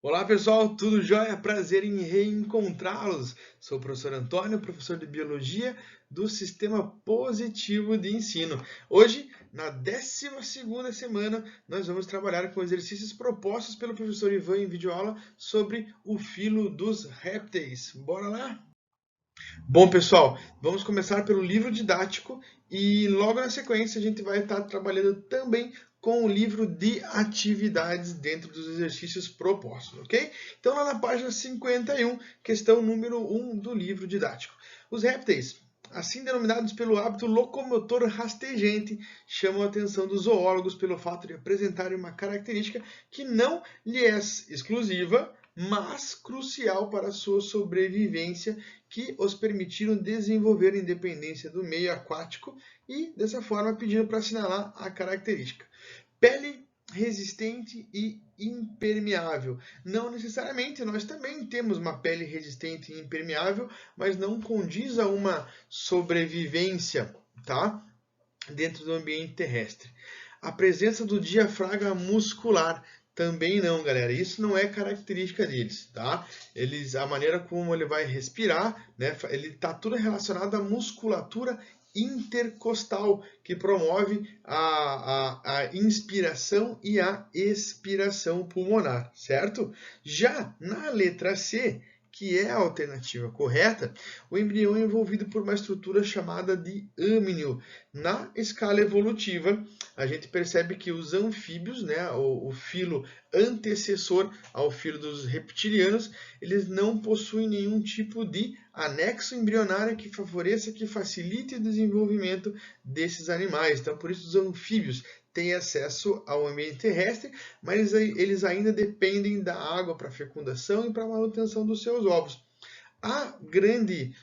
Olá pessoal, tudo jóia? Prazer em reencontrá-los. Sou o professor Antônio, professor de Biologia do Sistema Positivo de Ensino. Hoje, na 12ª semana, nós vamos trabalhar com exercícios propostos pelo professor Ivan em videoaula sobre o filo dos répteis. Bora lá? Bom pessoal, vamos começar pelo livro didático e logo na sequência a gente vai estar trabalhando também com o livro de atividades dentro dos exercícios propostos, ok? Então lá na página 51, questão número 1 do livro didático. Os répteis, assim denominados pelo hábito locomotor rastejante, chamam a atenção dos zoólogos pelo fato de apresentarem uma característica que não lhe é exclusiva, mas crucial para a sua sobrevivência, que os permitiram desenvolver independência do meio aquático e, dessa forma, pediram para assinalar a característica. Pele resistente e impermeável. Não necessariamente, nós também temos uma pele resistente e impermeável, mas não condiz a uma sobrevivência, tá? Dentro do ambiente terrestre. A presença do diafragma muscular também não, galera. Isso não é característica deles, tá? A maneira como ele vai respirar, né? Ele tá tudo relacionado à musculatura intercostal, que promove a inspiração e a expiração pulmonar, certo? Já na letra C, que é a alternativa correta, o embrião é envolvido por uma estrutura chamada de âmnio. Na escala evolutiva, a gente percebe que os anfíbios, né, o filo antecessor ao filo dos reptilianos, eles não possuem nenhum tipo de anexo embrionário que favoreça, que facilite o desenvolvimento desses animais. Então, por isso os anfíbios têm acesso ao ambiente terrestre, mas eles ainda dependem da água para fecundação e para a manutenção dos seus ovos. A grande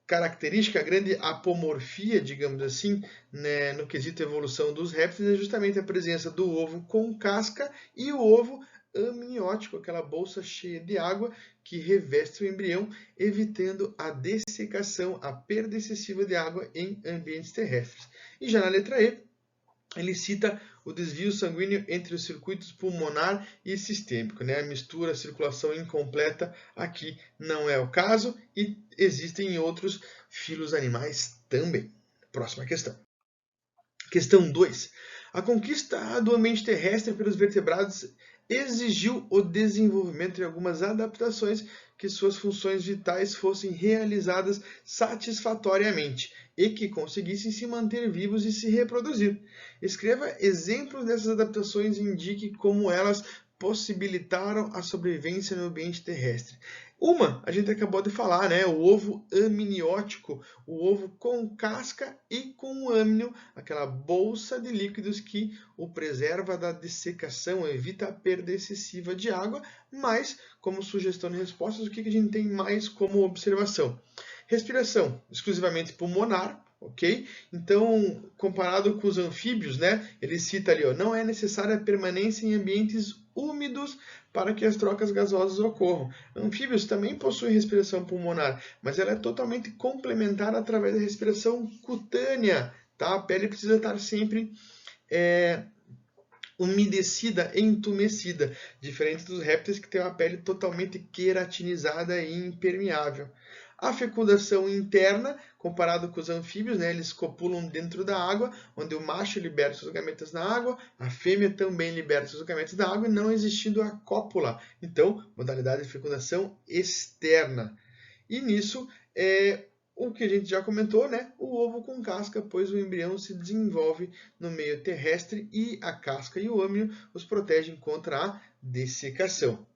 característica, a grande apomorfia, digamos assim, né, no quesito evolução dos répteis, é justamente a presença do ovo com casca e o ovo amniótico, aquela bolsa cheia de água que reveste o embrião, evitando a dessecação, a perda excessiva de água em ambientes terrestres. E já na letra E, ele cita o desvio sanguíneo entre os circuitos pulmonar e sistêmico, né? A mistura, a circulação incompleta aqui não é o caso e existem em outros filos animais também. Próxima questão. Questão 2. A conquista do ambiente terrestre pelos vertebrados exigiu o desenvolvimento de algumas adaptações que suas funções vitais fossem realizadas satisfatoriamente e que conseguissem se manter vivos e se reproduzir. Escreva exemplos dessas adaptações e indique como elas possibilitaram a sobrevivência no ambiente terrestre. Uma, a gente acabou de falar, né? O ovo amniótico, o ovo com casca e com âmnio, aquela bolsa de líquidos que o preserva da dessecação, evita a perda excessiva de água, mas, como sugestão de respostas, o que a gente tem mais como observação? Respiração exclusivamente pulmonar, ok? Então, comparado com os anfíbios, né? Ele cita ali, ó, não é necessária a permanência em ambientes úmidos para que as trocas gasosas ocorram. Anfíbios também possuem respiração pulmonar, mas ela é totalmente complementar através da respiração cutânea, tá? A pele precisa estar sempre umedecida, entumecida, diferente dos répteis que têm uma pele totalmente queratinizada e impermeável. A fecundação interna, comparado com os anfíbios, né, eles copulam dentro da água, onde o macho libera seus gametas na água, a fêmea também libera seus gametas da água, não existindo a cópula. Então, modalidade de fecundação externa. E nisso, o que a gente já comentou, né? O ovo com casca, pois o embrião se desenvolve no meio terrestre e a casca e o âmnio os protegem contra a dessecação.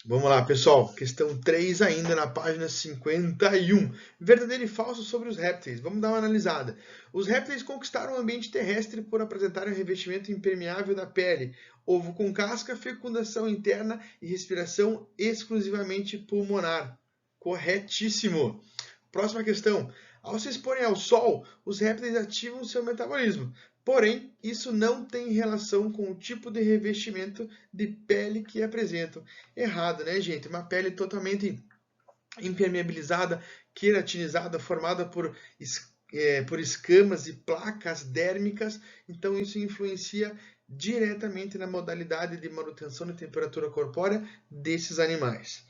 Vamos lá, pessoal. Questão 3 ainda na página 51. Verdadeiro e falso sobre os répteis. Vamos dar uma analisada. Os répteis conquistaram o ambiente terrestre por apresentarem um revestimento impermeável da pele, ovo com casca, fecundação interna e respiração exclusivamente pulmonar. Corretíssimo. Próxima questão. Ao se exporem ao sol, os répteis ativam seu metabolismo. Porém, isso não tem relação com o tipo de revestimento de pele que apresentam. Errado, né, gente? Uma pele totalmente impermeabilizada, queratinizada, formada por escamas e placas dérmicas. Então, isso influencia diretamente na modalidade de manutenção de temperatura corpórea desses animais.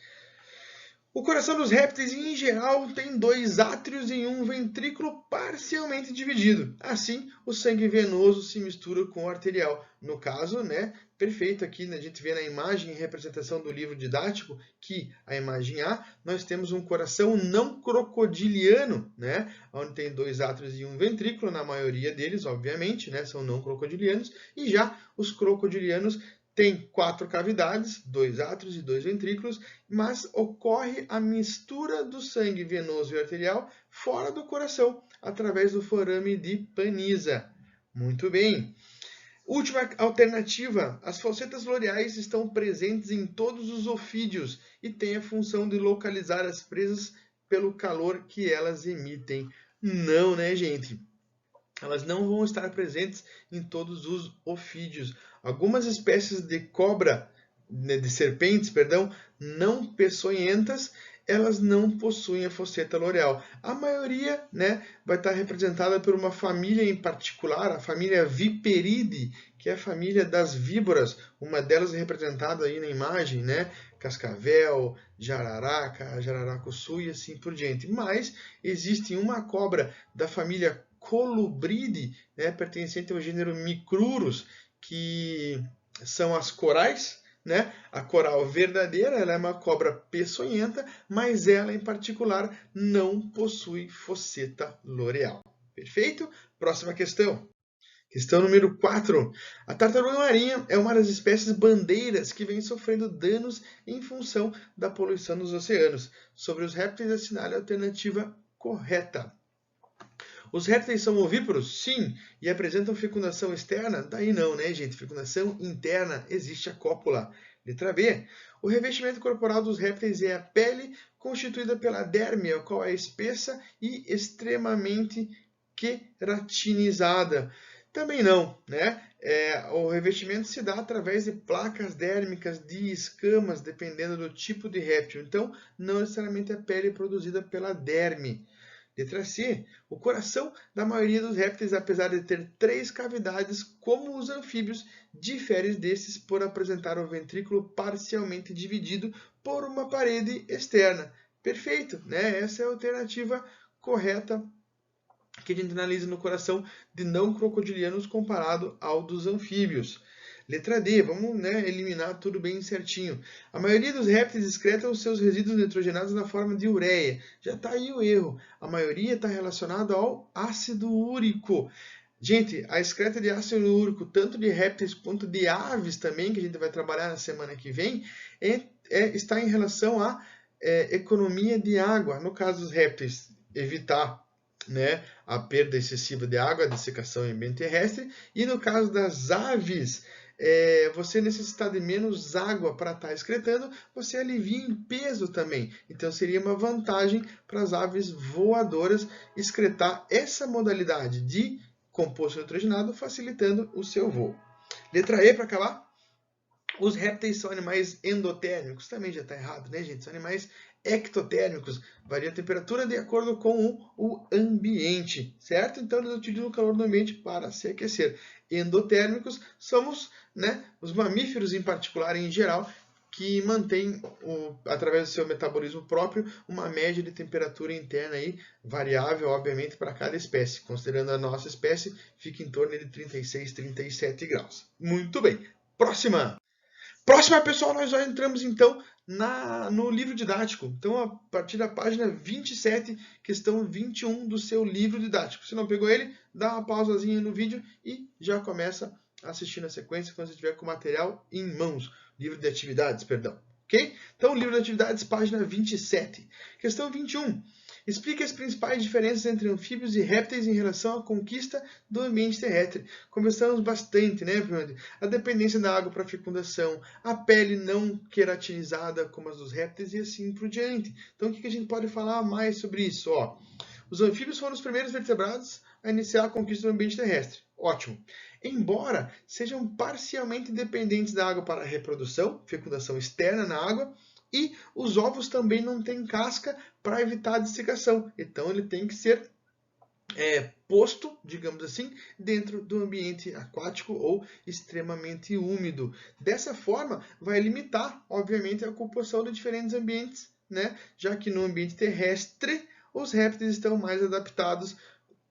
O coração dos répteis, em geral, tem 2 átrios e um ventrículo parcialmente dividido. Assim, o sangue venoso se mistura com o arterial. No caso, né, perfeito aqui, a gente vê na imagem em representação do livro didático que a imagem A, nós temos um coração não crocodiliano, né, onde tem 2 átrios e um ventrículo, na maioria deles, obviamente, né, são não crocodilianos, e já os crocodilianos tem 4 cavidades, 2 átrios e 2 ventrículos, mas ocorre a mistura do sangue venoso e arterial fora do coração, através do forame de Paniza. Muito bem. Última alternativa, as falsetas loreais estão presentes em todos os ofídeos e têm a função de localizar as presas pelo calor que elas emitem. Não, né, gente? Elas não vão estar presentes em todos os ofídeos. Algumas espécies de cobra, de serpentes, perdão, não peçonhentas, elas não possuem a falseta loreal. A maioria, né, vai estar representada por uma família em particular, a família Viperidae, que é a família das víboras. Uma delas é representada aí na imagem, né, cascavel, jararaca, jararacuçu e assim por diante. Mas existe uma cobra da família Colubridae, né, pertencente ao gênero Micrurus, que são as corais, né? A coral verdadeira, ela é uma cobra peçonhenta, mas ela em particular não possui fosseta loreal. Perfeito? Próxima questão. Questão número 4. A tartaruga marinha é uma das espécies bandeiras que vem sofrendo danos em função da poluição dos oceanos. Sobre os répteis, assinale a alternativa correta. Os répteis são ovíparos? Sim. E apresentam fecundação externa? Daí não, né, gente? Fecundação interna, existe a cópula. Letra B. O revestimento corporal dos répteis é a pele, constituída pela derme, a qual é espessa e extremamente queratinizada. Também não, né? O revestimento se dá através de placas dérmicas de escamas, dependendo do tipo de réptil. Então, não necessariamente a pele é produzida pela derme. Letra C. O coração da maioria dos répteis, apesar de ter 3 cavidades, como os anfíbios, difere desses por apresentar o ventrículo parcialmente dividido por uma parede externa. Perfeito, né? Essa é a alternativa correta que a gente analisa no coração de não crocodilianos comparado ao dos anfíbios. Letra D, vamos, né, eliminar tudo bem certinho. A maioria dos répteis excretam os seus resíduos nitrogenados na forma de ureia. Já está aí o erro. A maioria está relacionada ao ácido úrico. Gente, a excreta de ácido úrico, tanto de répteis quanto de aves também, que a gente vai trabalhar na semana que vem, está em relação à economia de água. No caso dos répteis, evitar, né, a perda excessiva de água, a dessecação em ambiente terrestre. E no caso das aves, você necessitar de menos água para estar excretando, você alivia em peso também. Então seria uma vantagem para as aves voadoras excretar essa modalidade de composto nitrogenado, facilitando o seu voo. Letra E para acabar. Os répteis são animais endotérmicos. Também já está errado, né, gente? São animais ectotérmicos. Varia a temperatura de acordo com o ambiente, certo? Então, eles utilizam o calor do ambiente para se aquecer. Endotérmicos somos, né, os mamíferos em particular, em geral, que mantêm, através do seu metabolismo próprio, uma média de temperatura interna aí, variável, obviamente, para cada espécie. Considerando a nossa espécie, fica em torno de 36, 37 graus. Muito bem. Próxima, pessoal, nós já entramos então no livro didático. Então, a partir da página 27, questão 21 do seu livro didático. Se não pegou ele, dá uma pausazinha no vídeo e já começa a assistir na sequência quando você estiver com o material em mãos. Livro de atividades, perdão. Ok? Então, livro de atividades, página 27. Questão 21. Explique as principais diferenças entre anfíbios e répteis em relação à conquista do ambiente terrestre. Conversamos bastante, né, a dependência da água para a fecundação, a pele não queratinizada como as dos répteis e assim por diante. Então, o que a gente pode falar mais sobre isso? Ó, os anfíbios foram os primeiros vertebrados a iniciar a conquista do ambiente terrestre. Ótimo. Embora sejam parcialmente dependentes da água para a reprodução, fecundação externa na água, e os ovos também não têm casca para evitar a dessecação. Então, ele tem que ser posto, digamos assim, dentro do ambiente aquático ou extremamente úmido. Dessa forma, vai limitar, obviamente, a ocupação de diferentes ambientes, né? Já que no ambiente terrestre, os répteis estão mais adaptados,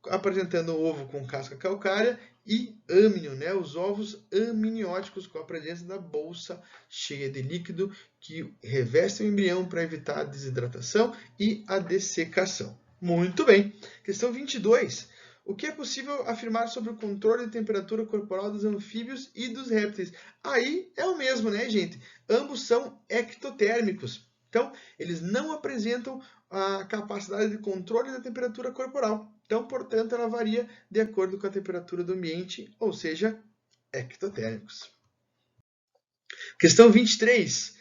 apresentando ovo com casca calcária e âmino, né? Os ovos amnióticos, com a presença da bolsa cheia de líquido que reveste o embrião para evitar a desidratação e a dessecação. Muito bem. Questão 22. O que é possível afirmar sobre o controle de temperatura corporal dos anfíbios e dos répteis? Aí é o mesmo, né, gente? Ambos são ectotérmicos. Então, eles não apresentam a capacidade de controle da temperatura corporal. Então, portanto, ela varia de acordo com a temperatura do ambiente, ou seja, ectotérmicos. Questão 23.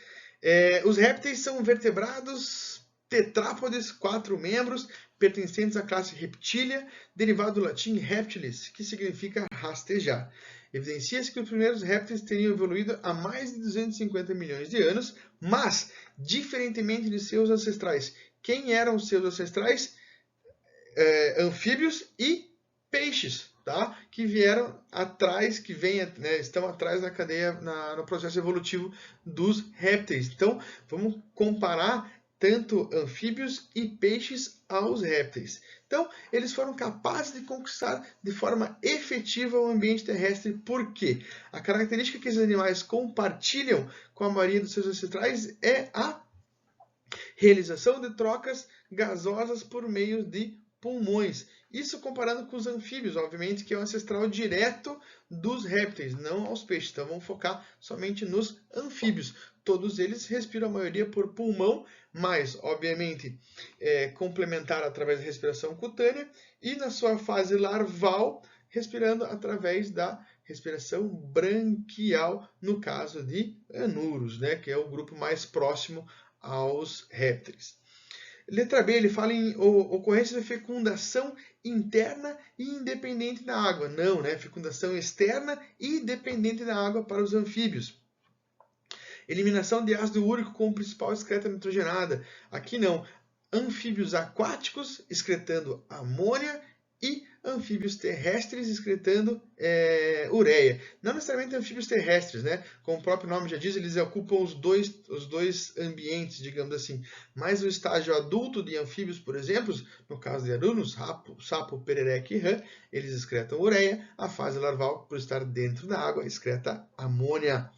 Os répteis são vertebrados tetrápodes, 4 membros, pertencentes à classe Reptilia, derivado do latim reptilis, que significa rastejar. Evidencia-se que os primeiros répteis teriam evoluído há mais de 250 milhões de anos, mas, diferentemente de seus ancestrais, quem eram os seus ancestrais? Anfíbios e peixes, tá? Que vieram atrás, estão atrás na cadeia, no processo evolutivo dos répteis. Então, vamos comparar tanto anfíbios e peixes aos répteis. Então, eles foram capazes de conquistar de forma efetiva o ambiente terrestre. Por quê? A característica que esses animais compartilham com a maioria dos seus ancestrais é a realização de trocas gasosas por meio de pulmões. Isso comparando com os anfíbios, obviamente, que é o ancestral direto dos répteis, não aos peixes. Então vamos focar somente nos anfíbios. Todos eles respiram a maioria por pulmão, mas, obviamente, complementar através da respiração cutânea e na sua fase larval, respirando através da respiração branquial, no caso de anuros, né, que é o grupo mais próximo aos répteis. Letra B, ele fala em ocorrência de fecundação interna e independente da água. Não, né? Fecundação externa e dependente da água para os anfíbios. Eliminação de ácido úrico como principal excreta nitrogenada. Aqui não. Anfíbios aquáticos excretando amônia e anfíbios terrestres excretando ureia. Não necessariamente anfíbios terrestres, né? Como o próprio nome já diz, eles ocupam os dois ambientes, digamos assim. Mas o estágio adulto de anfíbios, por exemplo, no caso de arunos, sapo, perereca e rã, eles excretam ureia. A fase larval, por estar dentro da água, excreta amônia.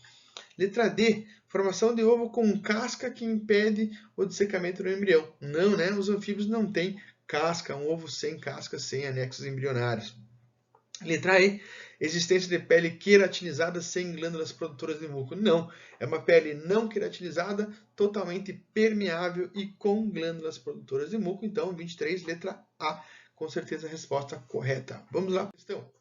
Letra D, formação de ovo com casca que impede o dessecamento do embrião. Não, né? Os anfíbios não têm casca, um ovo sem casca, sem anexos embrionários. Letra E, existência de pele queratinizada sem glândulas produtoras de muco. Não, é uma pele não queratinizada, totalmente permeável e com glândulas produtoras de muco. Então, 23, letra A, com certeza a resposta correta. Vamos lá, questão.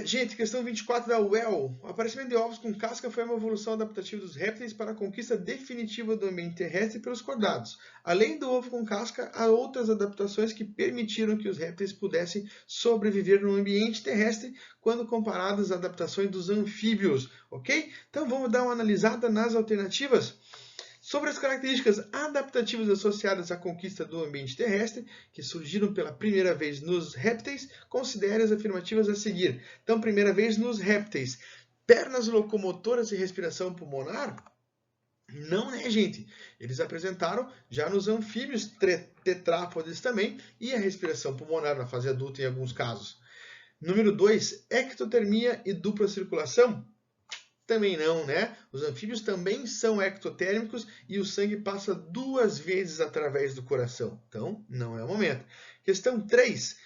Gente, questão 24 da UEL. O aparecimento de ovos com casca foi uma evolução adaptativa dos répteis para a conquista definitiva do ambiente terrestre pelos cordados. Além do ovo com casca, há outras adaptações que permitiram que os répteis pudessem sobreviver no ambiente terrestre quando comparadas às adaptações dos anfíbios, ok? Então vamos dar uma analisada nas alternativas. Sobre as características adaptativas associadas à conquista do ambiente terrestre, que surgiram pela primeira vez nos répteis, considere as afirmativas a seguir. Então, primeira vez nos répteis. Pernas locomotoras e respiração pulmonar? Não, né, gente? Eles apresentaram já nos anfíbios tetrápodes também, e a respiração pulmonar na fase adulta em alguns casos. Número 2, ectotermia e dupla circulação? Também não, né? Os anfíbios também são ectotérmicos e o sangue passa 2 vezes através do coração. Então, não é o momento. Questão 3.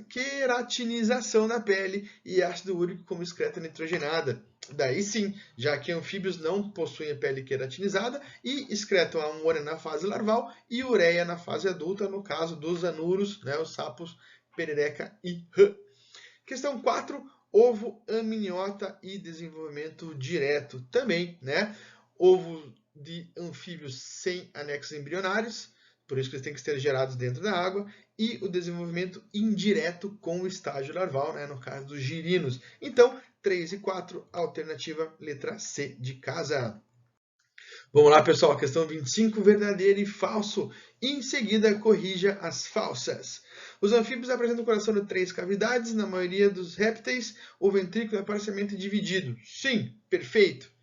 Queratinização na pele e ácido úrico como excreta nitrogenada. Daí sim, já que anfíbios não possuem a pele queratinizada e excretam a amônia na fase larval e ureia na fase adulta, no caso dos anuros, né, os sapos, perereca e rã. Questão 4. Ovo amniota e desenvolvimento direto também, né? Ovo de anfíbios sem anexos embrionários, por isso que eles têm que ser gerados dentro da água, e o desenvolvimento indireto com o estágio larval, né? No caso dos girinos. Então, 3 e 4, alternativa letra C de casa. Vamos lá, pessoal, questão 25, verdadeiro e falso. Em seguida, corrija as falsas. Os anfíbios apresentam o coração de 3 cavidades. Na maioria dos répteis, o ventrículo é parcialmente dividido. Sim, perfeito.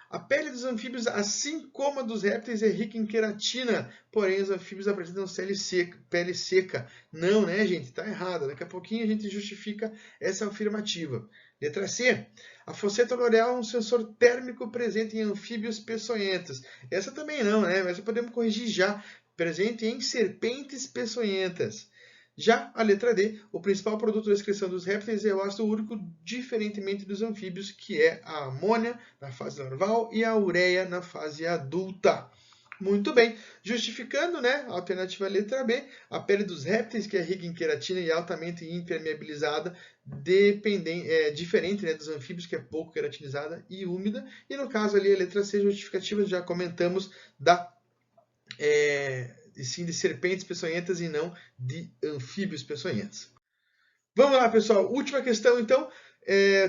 A pele dos anfíbios, assim como a dos répteis, é rica em queratina, porém os anfíbios apresentam pele seca. Não, né, gente? Está errado. Daqui a pouquinho a gente justifica essa afirmativa. Letra C. A fosseta loreal é um sensor térmico presente em anfíbios peçonhentos. Essa também não, né? Mas podemos corrigir já. Presente em serpentes peçonhentas. Já a letra D, o principal produto da excreção dos répteis é o ácido úrico, diferentemente dos anfíbios, que é a amônia na fase larval e a ureia na fase adulta. Muito bem. Justificando, né, a alternativa letra B, a pele dos répteis, que é rica em queratina e altamente impermeabilizada, diferente, né, dos anfíbios, que é pouco queratinizada e úmida. E no caso ali, a letra C, justificativa, já comentamos sim de serpentes peçonhentas e não de anfíbios peçonhentos. Vamos lá, pessoal. Última questão, então.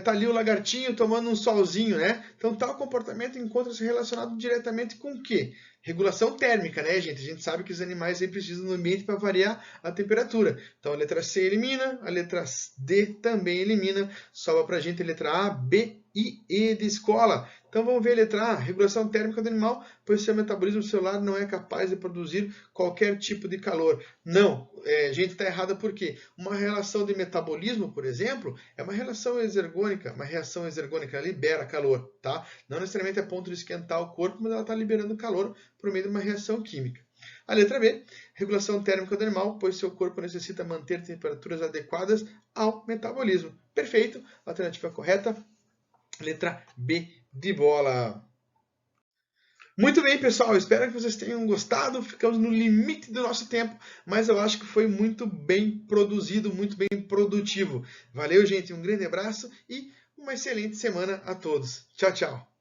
Tá ali o lagartinho tomando um solzinho, né? Então, tal comportamento encontra-se relacionado diretamente com o quê? Regulação térmica, né, gente? A gente sabe que os animais aí precisam do ambiente para variar a temperatura. Então, a letra C elimina, a letra D também elimina. Sobra para a gente a letra A, B e E de escola. Então, vamos ver a letra A, regulação térmica do animal, pois seu metabolismo celular não é capaz de produzir qualquer tipo de calor. Não, gente, está errada por quê? Uma relação de metabolismo, por exemplo, é uma relação exergônica. Uma reação exergônica libera calor, tá? Não necessariamente a ponto de esquentar o corpo, mas ela está liberando calor por meio de uma reação química. A letra B, regulação térmica do animal, pois seu corpo necessita manter temperaturas adequadas ao metabolismo. Perfeito, alternativa correta, letra B de bola. Muito bem, pessoal, espero que vocês tenham gostado. Ficamos no limite do nosso tempo, mas eu acho que foi muito bem produzido, muito bem produtivo. Valeu, gente, um grande abraço e uma excelente semana a todos. Tchau, tchau.